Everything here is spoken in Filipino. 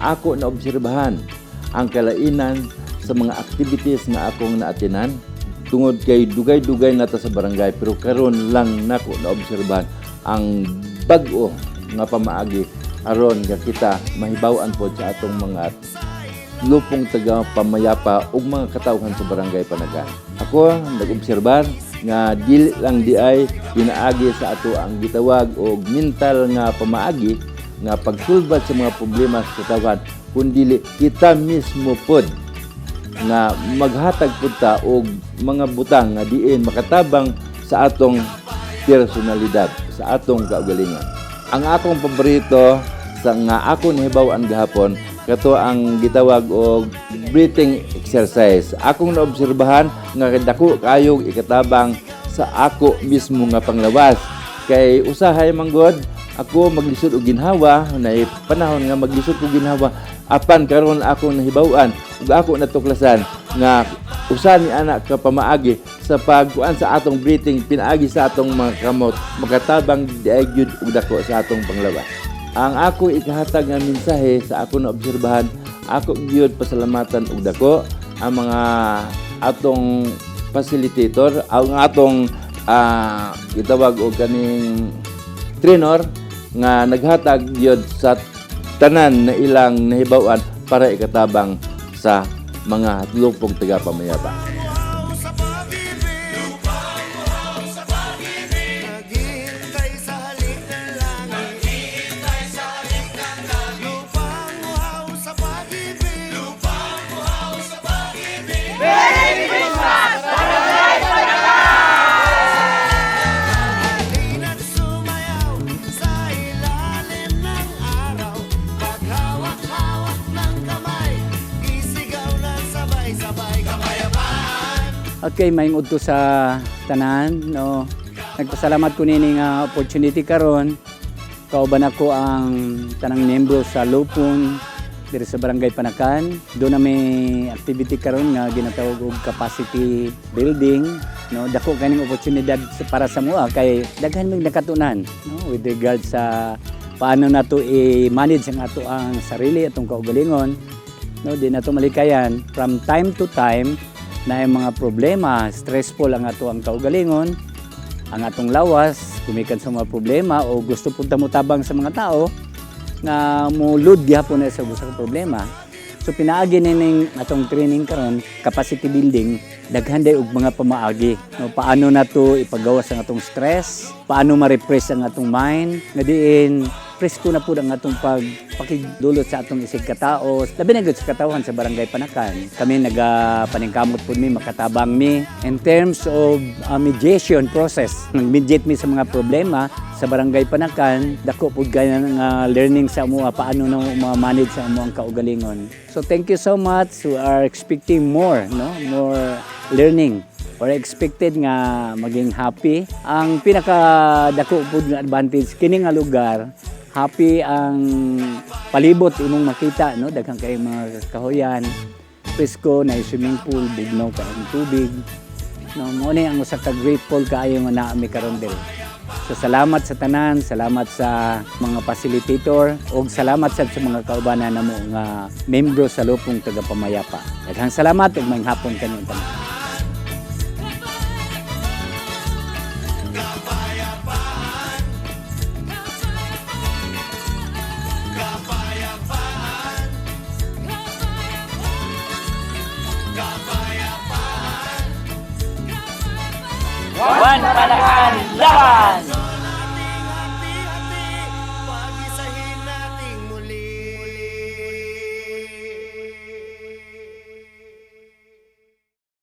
ako na obserbahan ang kalainan sa mga activities nga akong naatinan tungod kay dugay-dugay nata sa barangay, pero karon lang nako na obserbahan ang bag-o nga pamaagi aron nga kita mahibaw-an pod sa atong mga lupong taga pamayapa ug mga katawhan sa barangay Panagan. Ako nag-obserbar nga dili lang di ay pinaagi sa ato ang gitawag og mental nga pamaagi nga pagsulbat sa mga problema sa katawhan, kundi kita mismo pod nga maghatag pud ta og mga butang nga diin makatabang sa atong personalidad, sa atong kaugalingon. Ang akong paborito sa nga ako nahibaw-an gahapon kato ang gitawag og breathing exercise. Akong naobserbahan nga dako kayog ikatabang sa ako mismo nga panglawas. Kay usahay manggod ako maglisod og ginhawa, nay panahon nga maglisod og ginhawa apan karon ako nahibaw-an ug ako natuklasan nga usa ni anak ka pamaagi sa pagkuan sa atong breathing pinaagi sa atong mga kamot makatabang diay gyud og dako sa atong panglawas. Ang ako ikahatag nga mensahe sa ako na obserbahan, ako gyud pasalamatan og dako ang mga atong facilitator, ang atong gitawag og kaning trainer nga naghatag gyud sa tanan na ilang nahibaw-an para ikatabang sa mga lupong taga pamayapa. Okay, maing udto sa tanan, no. Nagpasalamat ko nini nga opportunity karon. Kauban ako ang tanang miyembro sa Lupon diri sa Barangay Panakan. Do na may activity karon nga ginatawag og capacity building, no. Dako kaning oportunidad para sa mua kay daghan mig nakatunan, no, with regard sa paano nato i-manage ang ato ang sarili atong kaugalingon, no. Di nato malikayan from time to time na yung mga problema, stressful ang ato ang kaugalingon, ang atong lawas, kumikan sa mga problema o gusto punta mo tabang sa mga tao nga mulud gyapon na sa busang problema. So pinaagi ning atong training karon, capacity building, daghan day og mga pamaagi. No, paano nato ipagawas ang atong stress, paano ma-repress ang atong mind, nga diin presko na po ang atong pagpakidulot sa atong isig katao. Labi na gud sa katawhan sa Barangay Panakan. Kami nagapaningkamot po mi, makatabang mi in terms of mediation process. Nag-mediate mi sa mga problema sa Barangay Panakan. Dako po gaya ng learning sa amo, paano na ma-manage sa amo ang kaugalingon. So thank you so much. We are expecting more, no? More learning or expected nga maging happy. Ang pinaka-dako po nga advantage kini nga lugar, happy ang palibot imong makita, no, daghang kay mga kahoyan, presko na swimming pool, bugnaw ka ang tubig, no, mo ni ang usa ka grateful kaayo nga naa mi karon diri. So salamat sa tanan, salamat sa mga facilitator ug salamat sa mga kaubanan namo nga membro sa Lupong taga pamayapa. Daghang salamat ug maayong hapon kaninyong tanan. One Panakan Laban!